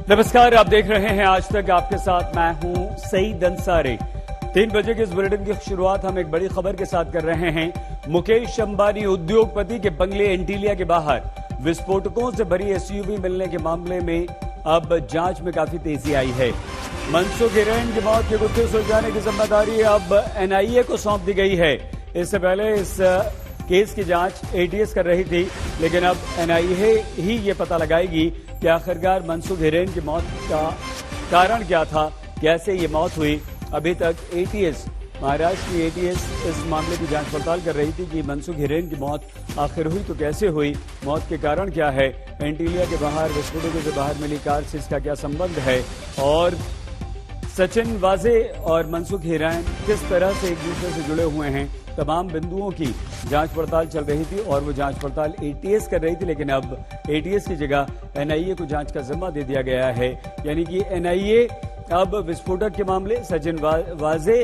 नमस्कार, आप देख रहे हैं आज तक। आपके साथ मैं हूं सईद अंसारी। 3 बजे के इस बुलेटिन की शुरुआत हम एक बड़ी खबर के साथ कर रहे हैं। मुकेश अंबानी उद्योगपति के बंगले एंटीलिया के बाहर विस्फोटकों से भरी एसयूवी मिलने के मामले में अब जांच में काफी तेजी आई है। मनसुख हिरेन की मौत के गुत्थे सुलझाने की जिम्मेदारी अब एनआईए को सौंप दी गई है। इससे पहले इस केस की जांच एटीएस कर रही थी, लेकिन अब एनआईए ही ये पता लगाएगी कि आखिरकार मनसुख हिरेन की मौत का कारण क्या था, कैसे ये मौत हुई। अभी तक एटीएस, महाराष्ट्र की एटीएस इस मामले की जांच पड़ताल कर रही थी कि मनसुख हिरेन की मौत आखिर हुई तो कैसे हुई, मौत के कारण क्या है, एंटीलिया के बाहर विस्फोटकों से बाहर मिली कार से इसका क्या संबंध है, और सचिन वाजे और मनसुख हिरेन किस तरह से एक दूसरे से जुड़े हुए हैं। तमाम बिंदुओं की जांच पड़ताल चल रही थी और वो जांच पड़ताल एटीएस कर रही थी, लेकिन अब एटीएस की जगह एनआईए को जांच का जिम्मा दे दिया गया है। यानी कि एनआईए अब विस्फोटक के मामले, सचिन वाजे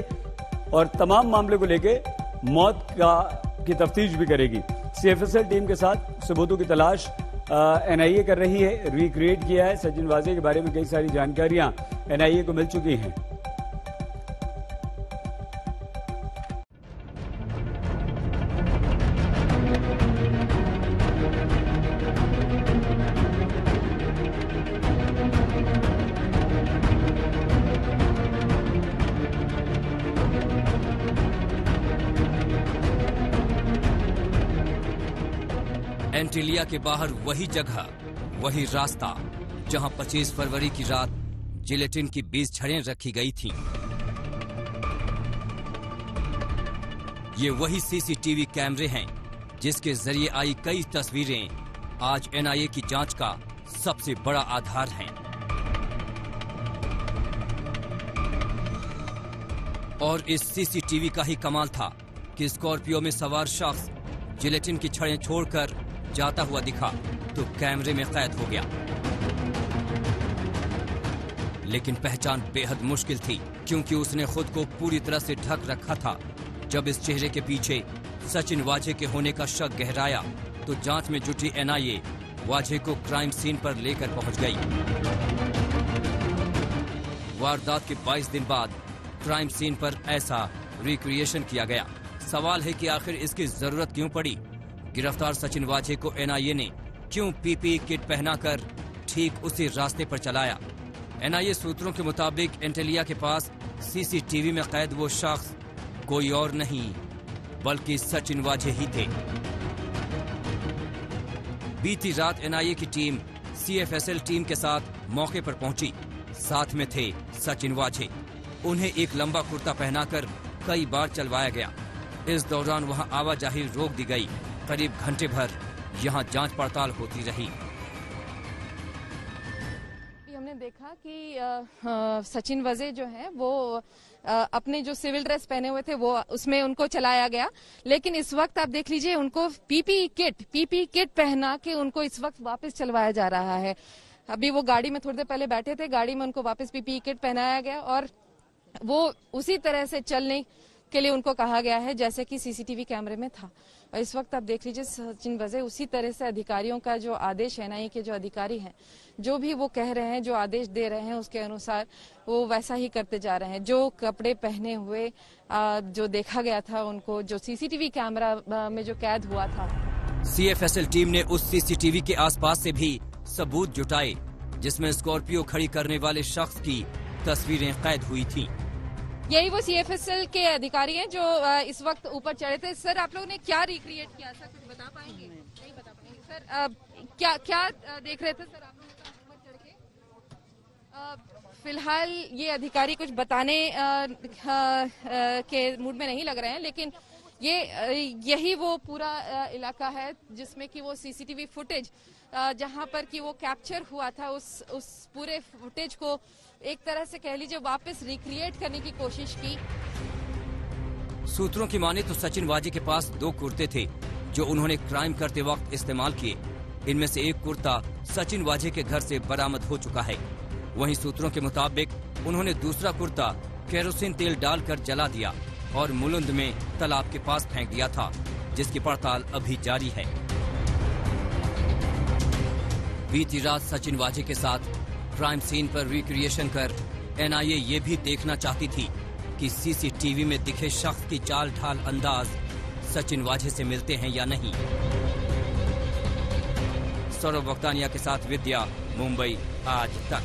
और तमाम मामले को लेकर मौत की तफ्तीश भी करेगी। सीएफएसएल टीम के साथ सबूतों की तलाश एनआईए कर रही है। रिक्रिएट किया है। सचिन वाजे के बारे में कई सारी जानकारियां एनआईए को मिल चुकी हैं। एंटीलिया के बाहर वही जगह, वही रास्ता जहां 25 फरवरी की रात जिलेटिन की 20 छड़ें रखी गई थीं। ये वही सीसीटीवी कैमरे हैं जिसके जरिए आई कई तस्वीरें आज एनआईए की जांच का सबसे बड़ा आधार हैं। और इस सीसीटीवी का ही कमाल था कि स्कॉर्पियो में सवार शख्स जिलेटिन की छड़ें छोड़कर जाता हुआ दिखा तो कैमरे में कैद हो गया। लेकिन पहचान बेहद मुश्किल थी, क्योंकि उसने खुद को पूरी तरह से ढक रखा था। जब इस चेहरे के पीछे सचिन वाजे के होने का शक गहराया तो जांच में जुटी एनआईए वाजे को क्राइम सीन पर लेकर पहुंच गई। वारदात के 22 दिन बाद क्राइम सीन पर ऐसा रिक्रिएशन किया गया। सवाल है कि आखिर इसकी जरूरत क्यों पड़ी। गिरफ्तार सचिन वाजे को एनआईए ने क्यों पीपीई किट पहनाकर ठीक उसी रास्ते पर चलाया। एनआईए सूत्रों के मुताबिक एंटीलिया के पास सीसीटीवी में कैद वो शख्स कोई और नहीं बल्कि सचिन वाजे ही थे। बीती रात एनआईए की टीम सीएफएसएल टीम के साथ मौके पर पहुंची। साथ में थे सचिन वाजे। उन्हें एक लंबा कुर्ता पहनाकर कई बार चलवाया गया। इस दौरान वहां आवाजाही रोक दी गई। करीब घंटे भर यहां जांच पड़ताल होती रही। हमने देखा कि सचिन वाजे जो है वो अपने जो सिविल ड्रेस पहने हुए थे वो उसमें उनको चलाया गया, लेकिन इस वक्त आप देख लीजिए उनको पीपीई किट पहना के उनको इस वक्त वापस चलवाया जा रहा है। अभी वो गाड़ी में थोड़ी देर पहले बैठे थे, गाड़ी में उनको वापस पीपीई किट पहनाया गया और वो उसी तरह से चलने के लिए उनको कहा गया है जैसे कि सीसीटीवी कैमरे में था। और इस वक्त आप देख लीजिए सचिन वाजे उसी तरह से अधिकारियों का जो आदेश एनआईए के जो अधिकारी हैं, जो भी वो कह रहे हैं, जो आदेश दे रहे हैं, उसके अनुसार वो वैसा ही करते जा रहे हैं। जो कपड़े पहने हुए जो देखा गया था उनको, जो सीसीटीवी कैमरा में जो कैद हुआ था। सीएफएसएल टीम ने उस सीसीटीवी के आसपास से भी सबूत जुटाए जिसमें स्कॉर्पियो खड़ी करने वाले शख्स की तस्वीरें कैद हुई थी। यही वो सीएफएसएल के अधिकारी हैं जो इस वक्त ऊपर चढ़े थे। सर, आप लोगों ने क्या रिक्रिएट किया, सर कुछ बता पाएंगे? नहीं बता पाएंगे सर। क्या देख रहे थे सर आप लोग ऊपर चढ़ के? फिलहाल ये अधिकारी कुछ बताने के मूड में नहीं लग रहे हैं, लेकिन यही वो पूरा इलाका है जिसमें कि वो सीसीटीवी फुटेज जहां पर कि वो कैप्चर हुआ था, उस पूरे फुटेज को एक तरह से कह लीजिए वापस रिक्रिएट करने की कोशिश की। सूत्रों की माने तो सचिन वाजे के पास 2 कुर्ते थे जो उन्होंने क्राइम करते वक्त इस्तेमाल किए। इनमें से एक कुर्ता सचिन वाजे के घर से बरामद हो चुका है। वहीं सूत्रों के मुताबिक उन्होंने दूसरा कुर्ता केरोसिन तेल डालकर जला दिया और मुलुंद में तालाब के पास फेंक दिया था, जिसकी पड़ताल अभी जारी है। बीती रात सचिन वाजे के साथ क्राइम सीन पर रिक्रिएशन कर एनआईए ये भी देखना चाहती थी कि सीसीटीवी में दिखे शख्स की चाल ढाल अंदाज सचिन वाझे से मिलते हैं या नहीं। सौरभ वक्तानिया के साथ विद्या, मुंबई आज तक।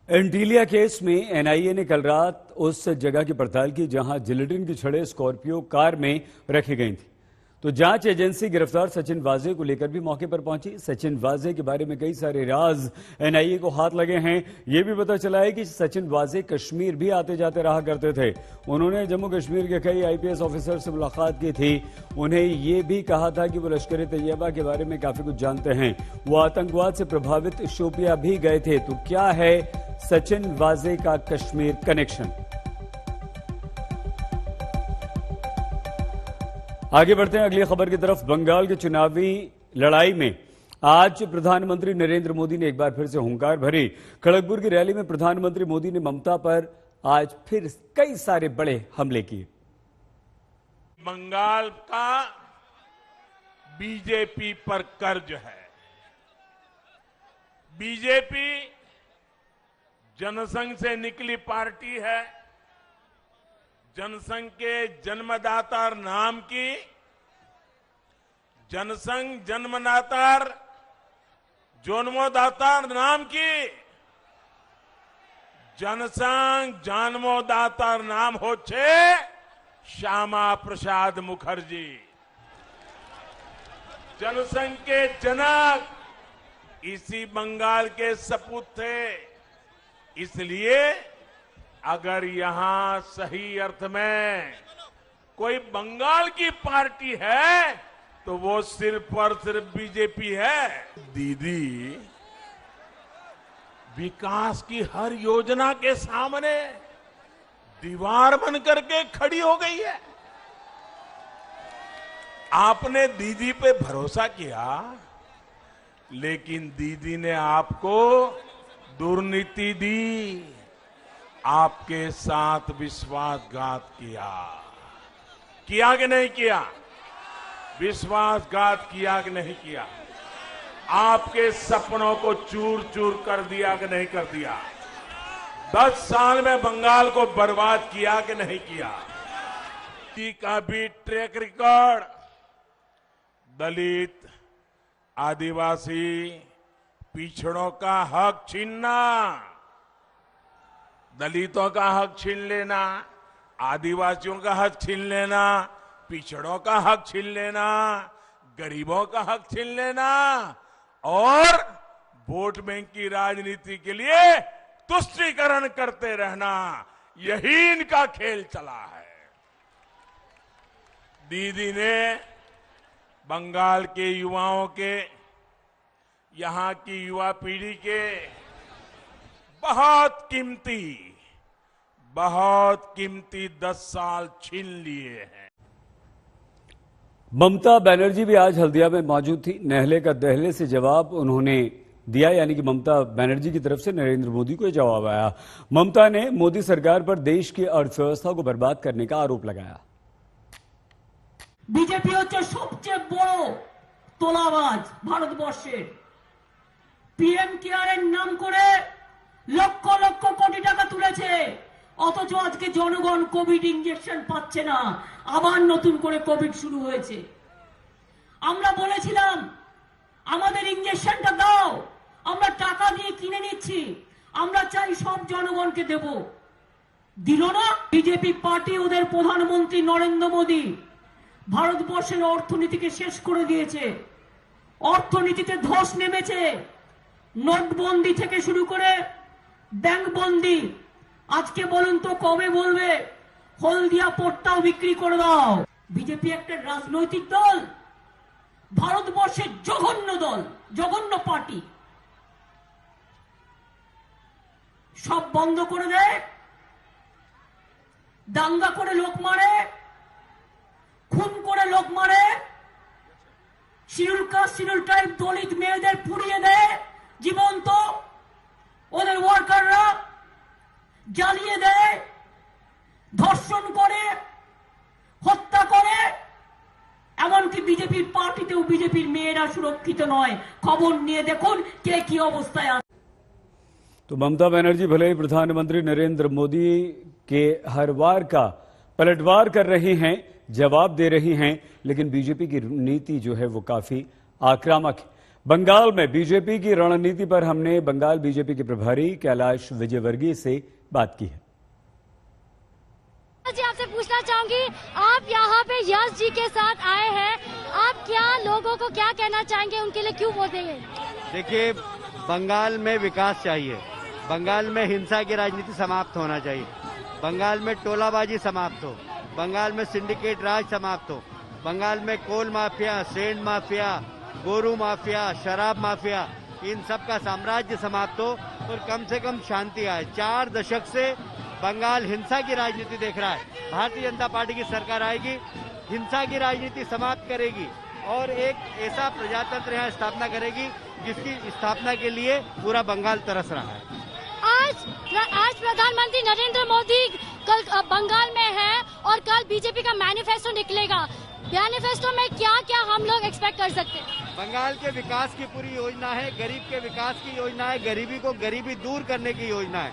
एंटीलिया केस में एनआईए ने कल रात उस जगह की पड़ताल की जहां जिलेटिन की छड़ें स्कॉर्पियो कार में रखी गई थी। तो जांच एजेंसी गिरफ्तार सचिन वाजे को लेकर भी मौके पर पहुंची। सचिन वाजे के बारे में कई सारे राज एनआईए को हाथ लगे हैं। यह भी पता चला है कि सचिन वाजे कश्मीर भी आते जाते रहा करते थे। उन्होंने जम्मू कश्मीर के कई आईपीएस ऑफिसर से मुलाकात की थी। उन्हें यह भी कहा था कि वो लश्कर तैयबा के बारे में काफी कुछ जानते हैं। वो आतंकवाद से प्रभावित शोपिया भी गए थे। तो क्या है सचिन वाजे का कश्मीर कनेक्शन? आगे बढ़ते हैं अगली खबर की तरफ। बंगाल के चुनावी लड़ाई में आज प्रधानमंत्री नरेंद्र मोदी ने एक बार फिर से हुंकार भरी। खड़गपुर की रैली में प्रधानमंत्री मोदी ने ममता पर आज फिर कई सारे बड़े हमले किए। बंगाल का बीजेपी पर कर्ज है। बीजेपी जनसंघ से निकली पार्टी है। जनसंघ के जन्मदाता नाम की जनसंघ जन्मदाता जन्मोदाता नाम की जनसंघ जन्मोदाता नाम होच्छे श्यामा प्रसाद मुखर्जी। जनसंघ के जनक इसी बंगाल के सपूत थे। इसलिए अगर यहां सही अर्थ में कोई बंगाल की पार्टी है तो वो सिर्फ और सिर्फ बीजेपी है। दीदी विकास की हर योजना के सामने दीवार बन करके खड़ी हो गई है। आपने दीदी पे भरोसा किया, लेकिन दीदी ने आपको दुर्नीति दी, आपके साथ विश्वासघात किया कि नहीं किया? विश्वासघात किया कि नहीं किया? आपके सपनों को चूर चूर कर दिया कि नहीं कर दिया? 10 साल में बंगाल को बर्बाद किया कि नहीं किया? का भी ट्रैक रिकॉर्ड दलित, आदिवासी, पिछड़ों का हक छीनना, दलितों का हक छीन लेना, आदिवासियों का हक छीन लेना, पिछड़ों का हक छीन लेना, गरीबों का हक छीन लेना और वोट बैंक की राजनीति के लिए तुष्टीकरण करते रहना, यही इनका खेल चला है। दीदी ने बंगाल के युवाओं के, यहां की युवा पीढ़ी के बहुत कीमती 10 साल छीन लिए हैं। ममता बनर्जी भी आज हल्दिया में मौजूद थी। नहले का दहले से जवाब उन्होंने दिया, यानी कि ममता बनर्जी की तरफ से नरेंद्र मोदी को जवाब आया। ममता ने मोदी सरकार पर देश की अर्थव्यवस्था को बर्बाद करने का आरोप लगाया। बीजेपी হচ্ছে সবচেয়ে বড় তোলাবাজ ভারতবর্ষের। পিএম কেয়ারের নাম করে লক্ষ লক্ষ কোটি টাকা তুলেছে, অথচ আজকে জনগণ কোভিড ইনজেকশন পাচ্ছে না। আবার নতুন করে কোভিড শুরু হয়েছে। আমরা বলেছিলাম আমাদের ইনজেকশনটা দাও, আমরা টাকা দিয়ে কিনে নিচ্ছি, আমরা চাই সব জনগণকে দেব। দিল না। বিজেপি পার্টি, ওদের প্রধানমন্ত্রী নরেন্দ্র মোদী ভারতবর্ষের অর্থনীতিকে শেষ করে দিয়েছে। অর্থনীতিতে ধস নেমেছে। নোটবন্দি থেকে শুরু করে ব্যাংক বন্দি। আজকে বলুন তো কবে বলবে হলদিয়া পোর্টটাও বিক্রি করে দাও? বিজেপি একটা রাজনৈতিক দল, ভারতবর্ষের জঘন্য দল, জঘন্য পার্টি। সব বন্ধ করে দেয়, দাঙ্গা করে লোক মারে, খুন করে লোক মারে, শিডিউল কাস্ট শিডিউল ট্রাইব দলিত মেয়েদের পুড়িয়ে দেয় জীবন্ত, ওদের ওয়ার্কাররা জ্বালিয়ে দেয়, ধর্ষণ করে, হত্যা করে, এমনকি বিজেপির পার্টিতেও বিজেপির মেয়েরা সুরক্ষিত নয়। খবর নিয়ে দেখুন কে কি অবস্থায় আছে। तो ममता बनर्जी भले ही प्रधानमंत्री नरेंद्र मोदी के हर वार का पलटवार कर रही हैं, जवाब दे रही हैं, लेकिन बीजेपी की नीति जो है वो काफी आक्रामक है। बंगाल में बीजेपी की रणनीति पर हमने बंगाल बीजेपी के प्रभारी कैलाश विजयवर्गीय से बात की है। जी आपसे पूछना चाहूंगी, आप यहाँ पे यश जी के साथ आए हैं, आप क्या लोगों को क्या कहना चाहेंगे, उनके लिए क्यों वोट देंगे? देखिए, बंगाल में विकास चाहिए, बंगाल में हिंसा की राजनीति समाप्त होना चाहिए, बंगाल में टोलाबाजी समाप्त हो, बंगाल में सिंडिकेट राज समाप्त हो, बंगाल में कोल माफिया, सेंड माफिया, गोरू माफिया, शराब माफिया, इन सब का साम्राज्य समाप्त हो और कम से कम शांति आए। 4 दशक से बंगाल हिंसा की राजनीति देख रहा है। भारतीय जनता पार्टी की सरकार आएगी, हिंसा की राजनीति समाप्त करेगी और एक ऐसा प्रजातंत्र यहाँ स्थापना करेगी जिसकी स्थापना के लिए पूरा बंगाल तरस रहा है। आज प्रधानमंत्री नरेंद्र मोदी कल बंगाल में है और कल बीजेपी का मैनिफेस्टो निकलेगा। मैनिफेस्टो में क्या क्या हम लोग एक्सपेक्ट कर सकते हैं? बंगाल के विकास की पूरी योजना है, गरीब के विकास की योजना है, गरीबी को गरीबी दूर करने की योजना है।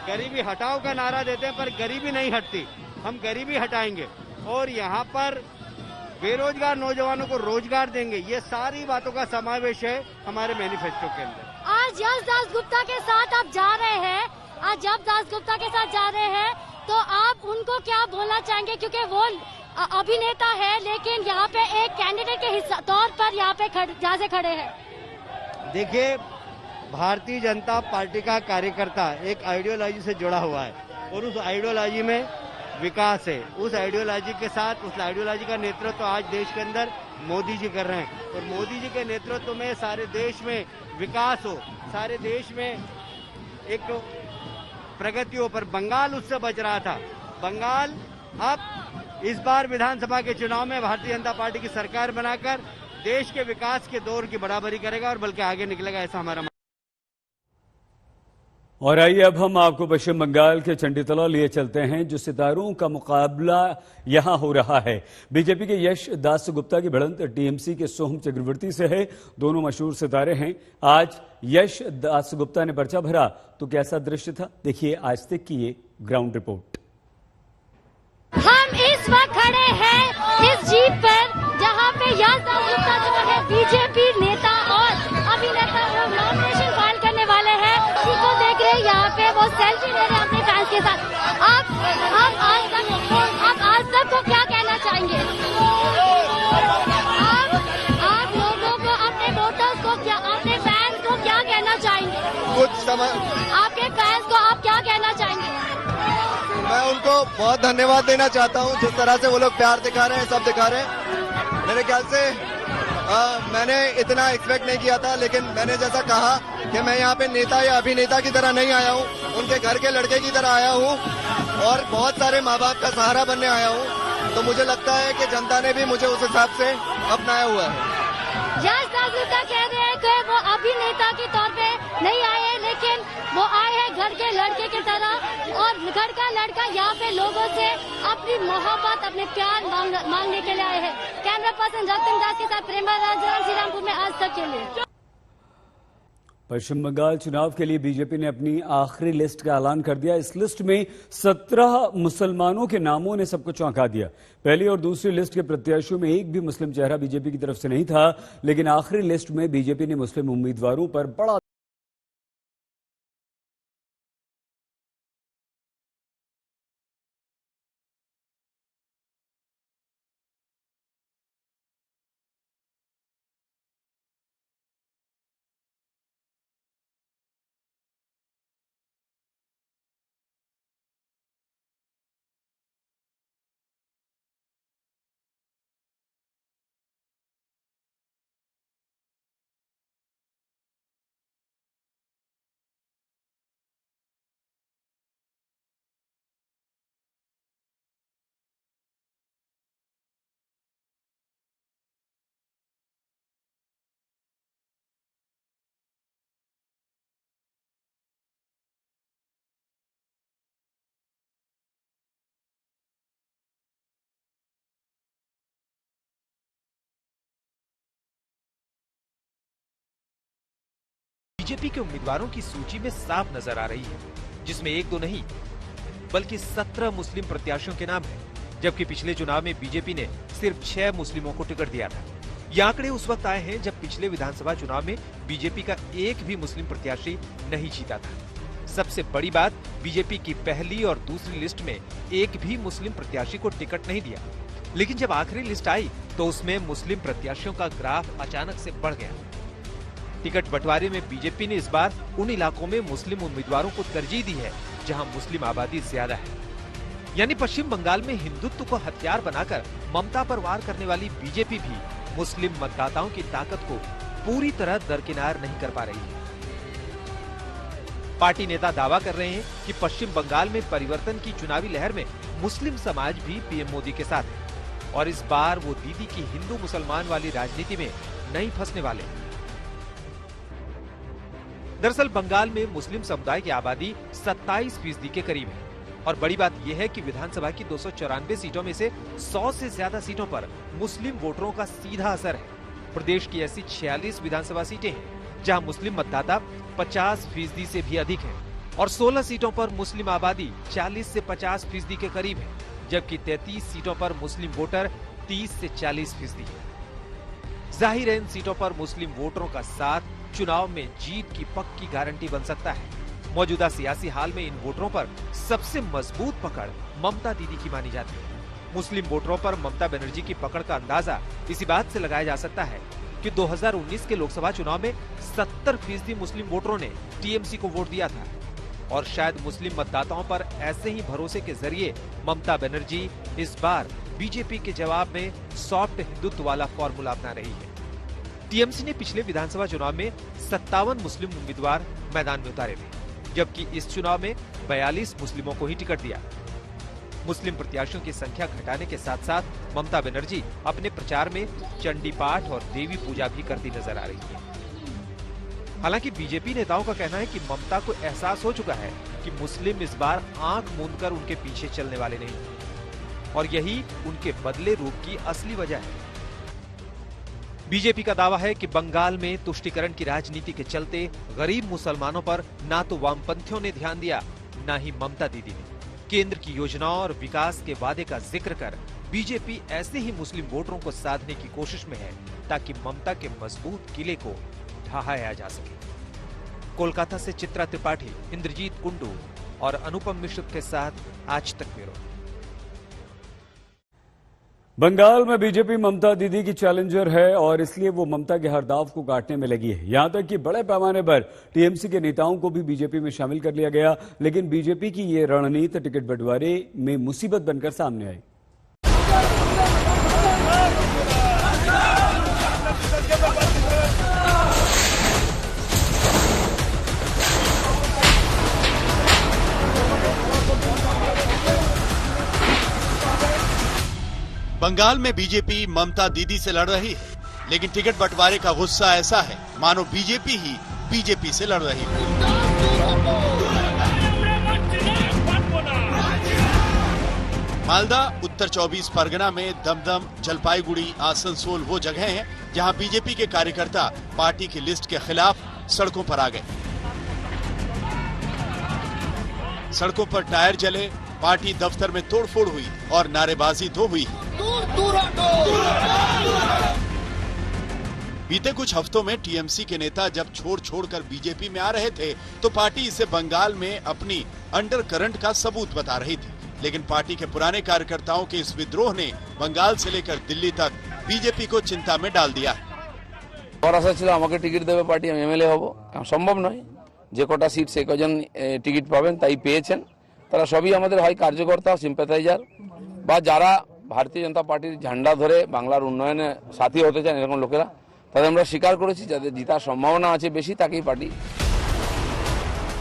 गरीबी हटाओ का नारा देते हैं पर गरीबी नहीं हटती, हम गरीबी हटाएंगे और यहाँ पर बेरोजगार नौजवानों को रोजगार देंगे। ये सारी बातों का समावेश है हमारे मैनिफेस्टो के अंदर। आज यश दास गुप्ता के साथ आप जा रहे हैं, आज जब दास गुप्ता के साथ जा रहे हैं तो आप उनको क्या बोलना चाहेंगे, क्योंकि वो अभिनेता है लेकिन यहाँ पे एक कैंडिडेट के तौर पर यहाँ पे जहाँ से खड़े हैं? देखिए, भारतीय जनता पार्टी का कार्यकर्ता एक आइडियोलॉजी से जुड़ा हुआ है और उस आइडियोलॉजी में विकास है। उस आइडियोलॉजी के साथ, उस आइडियोलॉजी का नेतृत्व आज देश के अंदर मोदी जी कर रहे हैं और मोदी जी के नेतृत्व में सारे देश में विकास हो, सारे देश में एक प्रगति हो। पर बंगाल उससे बच रहा था। बंगाल अब इस बार विधानसभा के चुनाव में भारतीय जनता पार्टी की सरकार बनाकर देश के विकास के दौर की बराबरी करेगा और बल्कि आगे निकलेगा, ऐसा हमारा। और आइए अब हम आपको पश्चिम बंगाल के चंडीतला लिए चलते हैं, जो सितारों का मुकाबला यहां हो रहा है। बीजेपी के यश दास गुप्ता की भिड़ंत टीएमसी के सोहम चक्रवर्ती से है। दोनों मशहूर सितारे हैं। आज यश दास गुप्ता ने पर्चा भरा तो कैसा दृश्य था, देखिए आज तक की ये ग्राउंड रिपोर्ट। हम इस वक्त खड़े हैं इस जीप पर जहां पे यश दास गुप्ता जो है बीजेपी नेता और अभिनेता वो नॉमिनेशन फाइल करने वाले हैं, उनको देख रहे हैं यहाँ पे वो सेल्फी ले रहे हैं अपने फैंस के साथ। आप आज तक को क्या कहना चाहेंगे? आप लोगों को, अपने वोटर्स को क्या, अपने फैंस को क्या कहना चाहेंगे? आपके फैंस को आप क्या कहना चाहेंगे? मैं उनको बहुत धन्यवाद देना चाहता हूं, जिस तरह से वो लोग प्यार दिखा रहे हैं, सब दिखा रहे हैं। मेरे ख्याल से मैंने इतना एक्सपेक्ट नहीं किया था, लेकिन मैंने जैसा कहा कि मैं यहाँ पे नेता या अभिनेता की तरह नहीं आया हूँ, उनके घर के लड़के की तरह आया हूँ और बहुत सारे माँ बाप का सहारा बनने आया हूँ। तो मुझे लगता है कि जनता ने भी मुझे उस हिसाब से अपनाया हुआ है। यश दास गुप्ता कह रहे हैं कि वो अभिनेता के तौर पे नहीं आए हैं, लेकिन वो आए हैं घर के लड़के की तरह और घर का लड़का यहाँ पे लोगों से अपनी मोहब्बत, अपने प्यार मांगने के लिए आए हैं। कैमरा पर्सन रतन दास के साथ प्रेमा राजन, श्रीरामपुर में आज तक के लिए। पश्चिम बंगाल चुनाव के लिए बीजेपी ने अपनी आखिरी लिस्ट का ऐलान कर दिया। इस लिस्ट में 17 मुसलमानों के नामों ने सबको चौंका दिया। पहली और दूसरी लिस्ट के प्रत्याशियों में एक भी मुस्लिम चेहरा बीजेपी की तरफ से नहीं था, लेकिन आखिरी लिस्ट में बीजेपी ने मुस्लिम उम्मीदवारों पर बड़ा बीजेपी के उम्मीदवारों की सूची में साफ नजर आ रही है, जिसमें एक दो नहीं बल्कि 17 मुस्लिम प्रत्याशियों के नाम है, जबकि पिछले चुनाव में बीजेपी ने सिर्फ 6 मुस्लिमों को टिकट दिया था। ये आंकड़े उस वक्त आए हैं जब पिछले विधानसभा चुनाव में बीजेपी का एक भी मुस्लिम प्रत्याशी नहीं जीता था। सबसे बड़ी बात, बीजेपी की पहली और दूसरी लिस्ट में एक भी मुस्लिम प्रत्याशी को टिकट नहीं दिया, लेकिन जब आखिरी लिस्ट आई तो उसमें मुस्लिम प्रत्याशियों का ग्राफ अचानक से बढ़ गया। टिकट बंटवारे में बीजेपी ने इस बार उन इलाकों में मुस्लिम उम्मीदवारों को तरजीह दी है जहां मुस्लिम आबादी ज्यादा है। यानी पश्चिम बंगाल में हिंदुत्व को हथियार बनाकर ममता पर वार करने वाली बीजेपी भी मुस्लिम मतदाताओं की ताकत को पूरी तरह दरकिनार नहीं कर पा रही है। पार्टी नेता दावा कर रहे हैं कि पश्चिम बंगाल में परिवर्तन की चुनावी लहर में मुस्लिम समाज भी पीएम मोदी के साथ है और इस बार वो दीदी की हिंदू मुसलमान वाली राजनीति में नहीं फंसने वाले। दरअसल बंगाल में मुस्लिम समुदाय की आबादी 27% के करीब है और बड़ी बात यह है कि विधानसभा की 294 सीटों में से 100 से ज्यादा सीटों पर मुस्लिम वोटरों का सीधा असर है। प्रदेश की ऐसी 46 विधानसभा सीटें हैं जहां मुस्लिम मतदाता 50% से भी अधिक हैं और 16 सीटों पर मुस्लिम आबादी 40 से 50% के करीब है, जबकि 33 सीटों पर मुस्लिम वोटर 30 से 40% है। जाहिर है इन सीटों पर मुस्लिम वोटरों का साथ चुनाव में जीत की पक्की गारंटी बन सकता है। मौजूदा सियासी हाल में इन वोटरों पर सबसे मजबूत पकड़ ममता दीदी की मानी जाती है। मुस्लिम वोटरों पर ममता बनर्जी की पकड़ का अंदाजा इसी बात से लगाया जा सकता है कि 2019 के लोकसभा चुनाव में 70% मुस्लिम वोटरों ने टीएमसी को वोट दिया था और शायद मुस्लिम मतदाताओं पर ऐसे ही भरोसे के जरिए ममता बनर्जी इस बार बीजेपी के जवाब में सॉफ्ट हिंदुत्व वाला फॉर्मूला अपना रही है। टीएमसी ने पिछले विधानसभा चुनाव में 57 मुस्लिम उम्मीदवार मैदान में उतारे थे, जबकि इस चुनाव में 42 मुस्लिमों को ही टिकट दिया। मुस्लिम प्रत्याशियों की संख्या घटाने के साथ साथ ममता बनर्जी अपने प्रचार में चंडी पाठ और देवी पूजा भी करती नजर आ रही है। हालांकि बीजेपी नेताओं का कहना है कि ममता को एहसास हो चुका है कि मुस्लिम इस बार आंख मूंदकर उनके पीछे चलने वाले नहीं और यही उनके बदले रूप की असली वजह है। बीजेपी का दावा है कि बंगाल में तुष्टीकरण की राजनीति के चलते गरीब मुसलमानों पर ना तो वामपंथियों ने ध्यान दिया, ना ही ममता दीदी ने। केंद्र की योजनाओं और विकास के वादे का जिक्र कर बीजेपी ऐसे ही मुस्लिम वोटरों को साधने की कोशिश में है ताकि ममता के मजबूत किले को ढहाया जा सके। कोलकाता से चित्रा त्रिपाठी, इंद्रजीत कुंडू और अनुपम मिश्र के साथ आज तक ब्यूरो। बंगाल में बीजेपी ममता दीदी की चैलेंजर है और इसलिए वो ममता के हर दाव को काटने में लगी है। यहां तक कि बड़े पैमाने पर टीएमसी के नेताओं को भी बीजेपी में शामिल कर लिया गया, लेकिन बीजेपी की ये रणनीति टिकट बंटवारे में मुसीबत बनकर सामने आई। बंगाल में बीजेपी ममता दीदी से लड़ रही है, लेकिन टिकट बंटवारे का गुस्सा ऐसा है मानो बीजेपी ही बीजेपी से लड़ रही है। मालदा, उत्तर 24 परगना में दमदम, जलपाईगुड़ी, आसनसोल वो जगह हैं जहां बीजेपी के कार्यकर्ता पार्टी की लिस्ट के खिलाफ सड़कों पर आ गए। सड़कों पर टायर जले, पार्टी दफ्तर में तोड़फोड़ हुई और नारेबाजी तो हुई। बीते कुछ हफ्तों में टीएमसी के नेता जब छोड़कर बीजेपी में आ रहे थे तो पार्टी इसे बंगाल में अपनी अंडर करंट का सबूत बता रही थी, लेकिन पार्टी के पुराने कार्यकर्ताओं के इस विद्रोह ने बंगाल से लेकर दिल्ली तक बीजेपी को चिंता में डाल दिया है। टिकिट देवे पार्टी एमएलए हब सम्भव नय, जे कटा सीट से कजन टिकिट पाबेन ताई पेयेछेन, तारा सभी आमादेर হয় कार्यकर्ता सिम्पैथाइजार বা যারা भारतीय जनता पार्टी झंडा धरे बांगलार उन्नयने साथी होते चान एरकम लोकेरा তাদের আমরা স্বীকার করেছি, যাদের জিতার সম্ভাবনা আছে বেশি তাকেই পার্টি।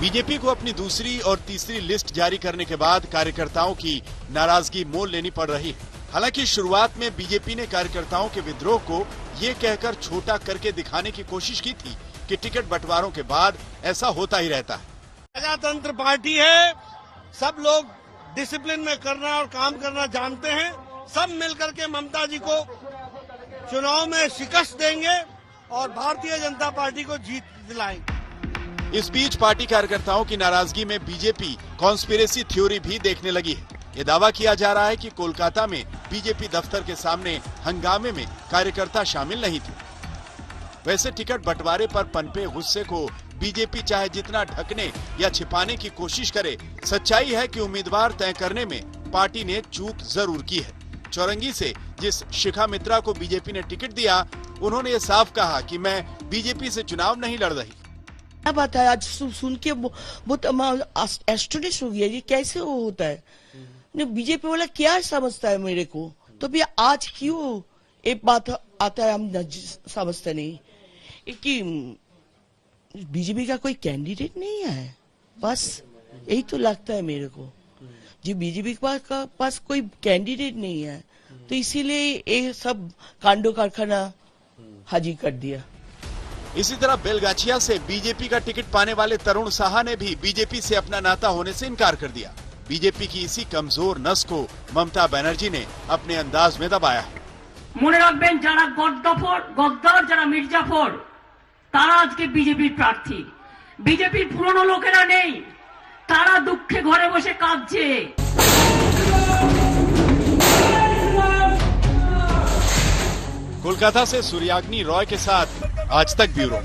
बीजेपी को अपनी दूसरी और तीसरी लिस्ट जारी करने के बाद कार्यकर्ताओं की नाराजगी मोल लेनी पड़ रही है। हालांकि शुरुआत में बीजेपी ने कार्यकर्ताओं के विद्रोह को ये कहकर छोटा करके दिखाने की कोशिश की थी कि टिकट बंटवारों के बाद ऐसा होता ही रहता है। प्रजातंत्र पार्टी है, सब लोग डिसिप्लिन में करना और काम करना जानते हैं। सब मिलकर के ममता जी को चुनाव में शिकस्त देंगे और भारतीय जनता पार्टी को जीत दिलाएंगे। इस बीच पार्टी कार्यकर्ताओं की नाराजगी में बीजेपी कॉन्स्पिरेसी थ्योरी भी देखने लगी है। ये दावा किया जा रहा है कि कोलकाता में बीजेपी दफ्तर के सामने हंगामे में कार्यकर्ता शामिल नहीं थे। वैसे टिकट बंटवारे पर पनपे गुस्से को बीजेपी चाहे जितना ढकने या छिपाने की कोशिश करे, सच्चाई है कि उम्मीदवार तय करने में पार्टी ने चूक जरूर की है। चौरंगी से जिस शिखा मित्रा को बीजेपी ने टिकट दिया, उन्होंने ये साफ कहा कि मैं बीजेपी से चुनाव नहीं लड़ रही। क्या बात है, आज सुन के बहुत एस्टोनिश हो गया, ये कैसे होता है? बीजेपी वाला क्या समझता है मेरे को, तो भी आज क्यों एक बात आता है हम समझते नहीं कि बीजेपी का कोई कैंडिडेट नहीं है। बस यही तो लगता है मेरे को, जी बीजेपी के पास कोई कैंडिडेट नहीं है, तो इसीलिए ये सब कांडो कारखाना हाजी कर दिया। इसी तरह बेलगाछिया से बीजेपी का टिकट पाने वाले तरुण साहा ने भी बीजेपी से अपना नाता होने से इनकार कर दिया। बीजेपी की इसी कमजोर नस को ममता बनर्जी ने अपने अंदाज में दबाया है। মনে রাখবেন যারা গদ্দার যারা মির্জাফর তারা আজকে বিজেপির প্রার্থী। বিজেপির পুরনো লোকেরা নেই, তারা দুঃখে ঘরে বসে কাঁদছে। कोलकाता से सूर्याग्नि रॉय के साथ आज तक ब्यूरो।